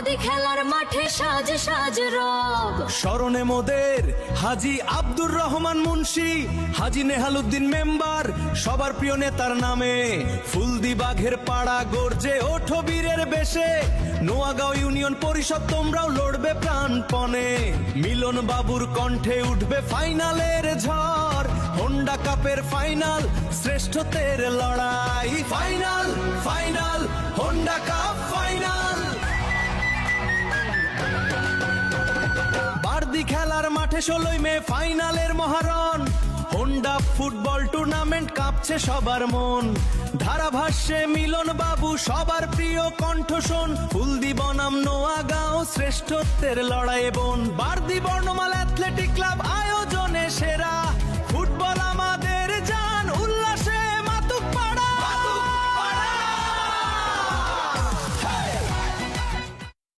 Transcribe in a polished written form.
বাদি খেলার মাঠে সাজ সাজ রব। স্মরণে মোদের হাজী আব্দুর রহমান মুন্সি, হাজী নেহালউদ্দিন মেম্বার, সবার প্রিয় নেতার নামে ফুলদি বাঘের পাড়া গর্জে ওঠো বীরের বেশে। নোয়াগাঁও ইউনিয়ন পরিষদ তোমরাও লড়বে প্রাণপণে, মিলন বাবুর কণ্ঠে উঠবে ফাইনালের ঝড়। হোন্ডা কাপের ফাইনাল, শ্রেষ্ঠত্বের লড়াই। Final final Honda cup final. Baradi খেলার মাঠে 16 মে ফাইনালের মহারণ। হোন্ডা ফুটবল টুর্নামেন্ট কাঁপছে সবার মন। ধারাভাষ্যে মিলন বাবু সবার প্রিয় কণ্ঠ শোন। ফুলদি বনাম নোয়াগাঁও শ্রেষ্ঠত্বের লড়াই বোন। বারদি বর্ণমালা অ্যাথলেটিক ক্লাব আয়োজনে সেরা।